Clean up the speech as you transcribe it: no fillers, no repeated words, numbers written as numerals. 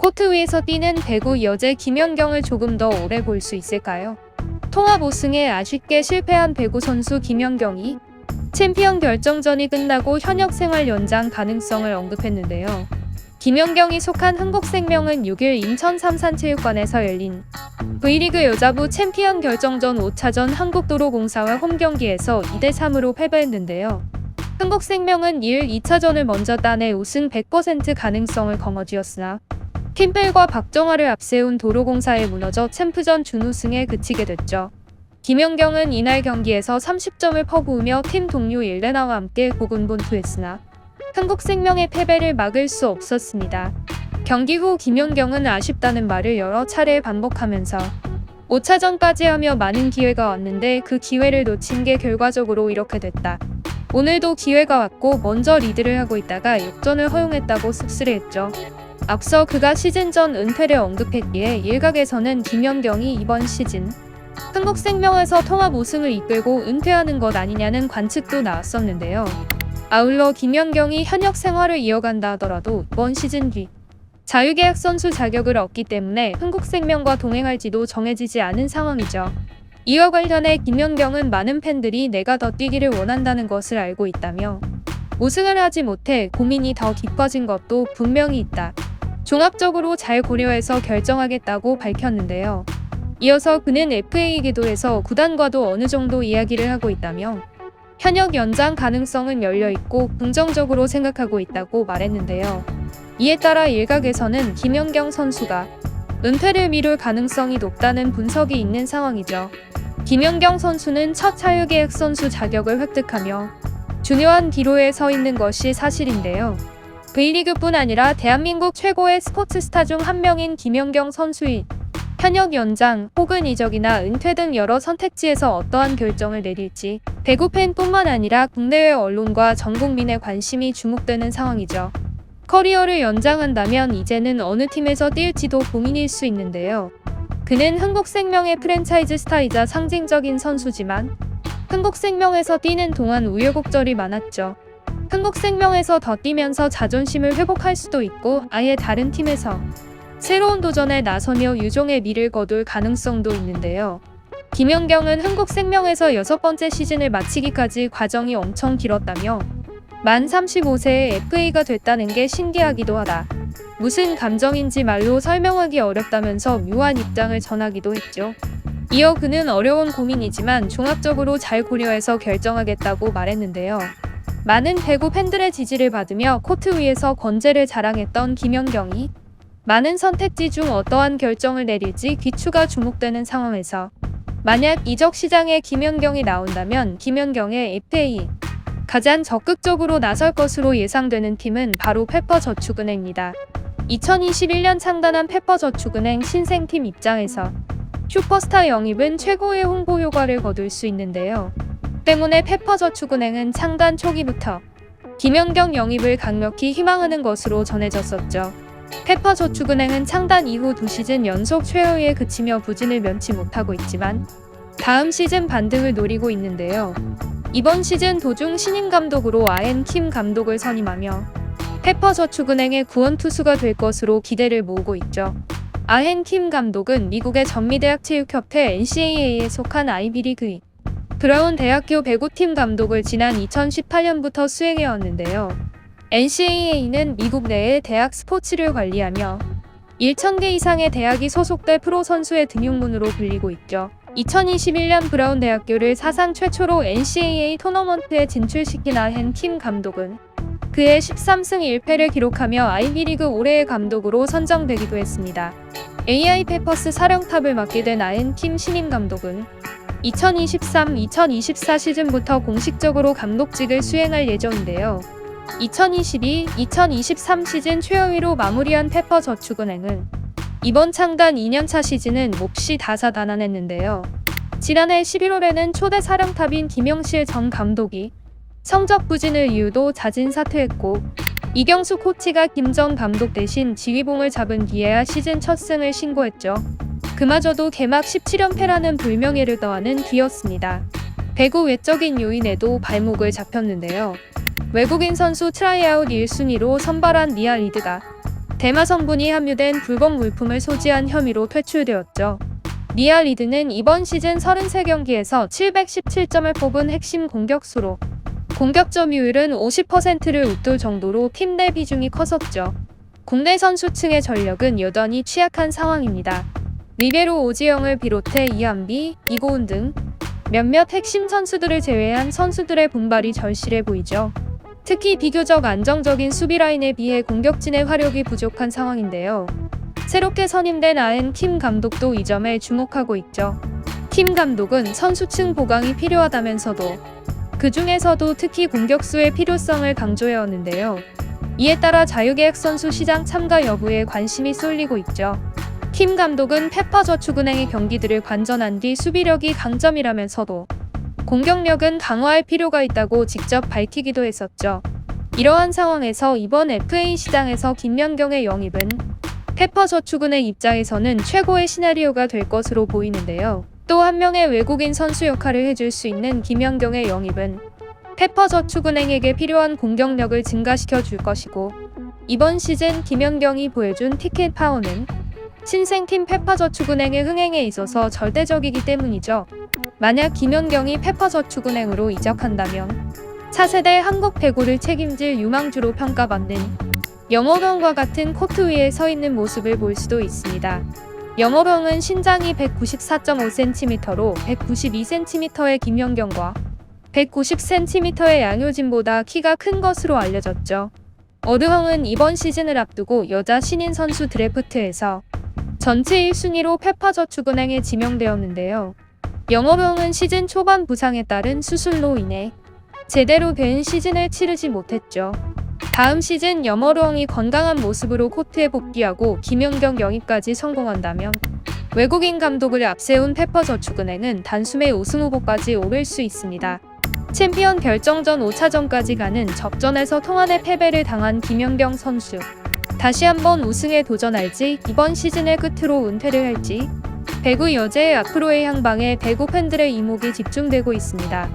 코트 위에서 뛰는 배구 여제 김연경을 조금 더 오래 볼 수 있을까요? 통합 우승에 아쉽게 실패한 배구 선수 김연경이 챔피언 결정전이 끝나고 현역 생활 연장 가능성을 언급했는데요. 김연경이 속한 흥국생명은 6일 인천 삼산체육관에서 열린 V리그 여자부 챔피언 결정전 5차전 한국도로공사와 홈경기에서 2대3으로 패배했는데요. 흥국생명은 이을 2차전을 먼저 따내 우승 100% 가능성을 거머쥐었으나 팀벨과 박정아를 앞세운 도로공사에 무너져 챔프전 준우승에 그치게 됐죠. 김연경은 이날 경기에서 30점을 퍼부으며 팀 동료 일레나와 함께 고군분투했으나 흥국생명의 패배를 막을 수 없었습니다. 경기 후 김연경은 아쉽다는 말을 여러 차례 반복하면서 5차전까지 하며 많은 기회가 왔는데 그 기회를 놓친 게 결과적으로 이렇게 됐다. 오늘도 기회가 왔고 먼저 리드를 하고 있다가 역전을 허용했다고 씁쓸해했죠. 앞서 그가 시즌 전 은퇴를 언급했기에 일각에서는 김연경이 이번 시즌 흥국생명에서 통합 우승을 이끌고 은퇴하는 것 아니냐는 관측도 나왔었는데요. 아울러 김연경이 현역 생활을 이어간다 하더라도 이번 시즌 뒤 자유계약 선수 자격을 얻기 때문에 흥국생명과 동행할지도 정해지지 않은 상황이죠. 이와 관련해 김연경은 많은 팬들이 내가 더 뛰기를 원한다는 것을 알고 있다며 우승을 하지 못해 고민이 더 깊어진 것도 분명히 있다. 종합적으로 잘 고려해서 결정하겠다고 밝혔는데요. 이어서 그는 FA 기도에서 구단과도 어느 정도 이야기를 하고 있다며 현역 연장 가능성은 열려있고 긍정적으로 생각하고 있다고 말했는데요. 이에 따라 일각에서는 김연경 선수가 은퇴를 미룰 가능성이 높다는 분석이 있는 상황이죠. 김연경 선수는 첫 자유계약 선수 자격을 획득하며 중요한 기로에 서 있는 것이 사실인데요. V리그뿐 아니라 대한민국 최고의 스포츠 스타 중 한 명인 김연경 선수의 현역 연장 혹은 이적이나 은퇴 등 여러 선택지에서 어떠한 결정을 내릴지 배구 팬뿐만 아니라 국내외 언론과 전 국민의 관심이 주목되는 상황이죠. 커리어를 연장한다면 이제는 어느 팀에서 뛸지도 고민일 수 있는데요. 그는 흥국생명의 프랜차이즈 스타이자 상징적인 선수지만 흥국생명에서 뛰는 동안 우여곡절이 많았죠. 흥국생명에서 더 뛰면서 자존심을 회복할 수도 있고 아예 다른 팀에서 새로운 도전에 나서며 유종의 미를 거둘 가능성도 있는데요. 김연경은 흥국생명에서 6번째 시즌을 마치기까지 과정이 엄청 길었다며 만 35세에 FA가 됐다는 게 신기하기도 하다. 무슨 감정인지 말로 설명하기 어렵다면서 묘한 입장을 전하기도 했죠. 이어 그는 어려운 고민이지만 종합적으로 잘 고려해서 결정하겠다고 말했는데요. 많은 배구 팬들의 지지를 받으며 코트 위에서 건재를 자랑했던 김연경이 많은 선택지 중 어떠한 결정을 내릴지 귀추가 주목되는 상황에서 만약 이적 시장에 김연경이 나온다면 김연경의 FA 가장 적극적으로 나설 것으로 예상되는 팀은 바로 페퍼저축은행입니다. 2021년 창단한 페퍼저축은행 신생팀 입장에서 슈퍼스타 영입은 최고의 홍보 효과를 거둘 수 있는데요. 때문에 페퍼저축은행은 창단 초기부터 김연경 영입을 강력히 희망하는 것으로 전해졌었죠. 페퍼저축은행은 창단 이후 2시즌 연속 최하위에 그치며 부진을 면치 못하고 있지만 다음 시즌 반등을 노리고 있는데요. 이번 시즌 도중 신임 감독으로 아헨 킴 감독을 선임하며 페퍼저축은행의 구원투수가 될 것으로 기대를 모으고 있죠. 아헨 킴 감독은 미국의 전미대학체육협회 NCAA에 속한 아이비리그 브라운 대학교 배구팀 감독을 지난 2018년부터 수행해왔는데요. NCAA는 미국 내의 대학 스포츠를 관리하며 1,000개 이상의 대학이 소속돼 프로 선수의 등용문으로 불리고 있죠. 2021년 브라운 대학교를 사상 최초로 NCAA 토너먼트에 진출시킨 아헨 킴 감독은 그해 13승 1패를 기록하며 아이비리그 올해의 감독으로 선정되기도 했습니다. AI 페퍼스 사령탑을 맡게 된 아헨 킴 신임 감독은 2023-2024 시즌부터 공식적으로 감독직을 수행할 예정인데요. 2022-2023 시즌 최하위로 마무리한 페퍼저축은행은 이번 창단 2년차 시즌은 몹시 다사다난했는데요. 지난해 11월에는 초대 사령탑인 김영실 전 감독이 성적 부진을 이유로 자진 사퇴했고 이경수 코치가 김 전 감독 대신 지휘봉을 잡은 뒤에야 시즌 첫 승을 신고했죠. 그마저도 개막 17연패라는 불명예를 더하는 뒤였습니다. 배구 외적인 요인에도 발목을 잡혔는데요. 외국인 선수 트라이아웃 1순위로 선발한 리아 리드가 대마 성분이 함유된 불법 물품을 소지한 혐의로 퇴출되었죠. 리아 리드는 이번 시즌 33경기에서 717점을 뽑은 핵심 공격수로 공격 점유율은 50%를 웃돌 정도로 팀 내 비중이 컸었죠. 국내 선수층의 전력은 여전히 취약한 상황입니다. 리베로 오지영을 비롯해 이한비, 이고은 등 몇몇 핵심 선수들을 제외한 선수들의 분발이 절실해 보이죠. 특히 비교적 안정적인 수비 라인에 비해 공격진의 화력이 부족한 상황인데요. 새롭게 선임된 아엔 킴 감독도 이 점에 주목하고 있죠. 킴 감독은 선수층 보강이 필요하다면서도 그 중에서도 특히 공격수의 필요성을 강조해왔는데요. 이에 따라 자유계약 선수 시장 참가 여부에 관심이 쏠리고 있죠. 킴 감독은 페퍼저축은행의 경기들을 관전한 뒤 수비력이 강점이라면서도 공격력은 강화할 필요가 있다고 직접 밝히기도 했었죠. 이러한 상황에서 이번 FA 시장에서 김연경의 영입은 페퍼저축은행 입장에서는 최고의 시나리오가 될 것으로 보이는데요. 또 한 명의 외국인 선수 역할을 해줄 수 있는 김연경의 영입은 페퍼저축은행에게 필요한 공격력을 증가시켜 줄 것이고, 이번 시즌 김연경이 보여준 티켓 파워는 신생팀 페퍼저축은행의 흥행에 있어서 절대적이기 때문이죠. 만약 김연경이 페퍼저축은행으로 이적한다면 차세대 한국 배구를 책임질 유망주로 평가받는 영어병과 같은 코트 위에 서 있는 모습을 볼 수도 있습니다. 영어병은 신장이 194.5cm로 192cm의 김연경과 190cm의 양효진보다 키가 큰 것으로 알려졌죠. 어드헝은 이번 시즌을 앞두고 여자 신인 선수 드래프트에서 전체 1순위로 페퍼저축은행에 지명되었는데요. 영어병은 시즌 초반 부상에 따른 수술로 인해 제대로 된 시즌을 치르지 못했죠. 다음 시즌 영어병이 건강한 모습으로 코트에 복귀하고 김연경 영입까지 성공한다면 외국인 감독을 앞세운 페퍼저축은행은 단숨에 우승 후보까지 오를 수 있습니다. 챔피언 결정전 5차전까지 가는 접전에서 통안의 패배를 당한 김연경 선수. 다시 한번 우승에 도전할지, 이번 시즌을 끝으로 은퇴를 할지, 배구 여제의 앞으로의 향방에 배구 팬들의 이목이 집중되고 있습니다.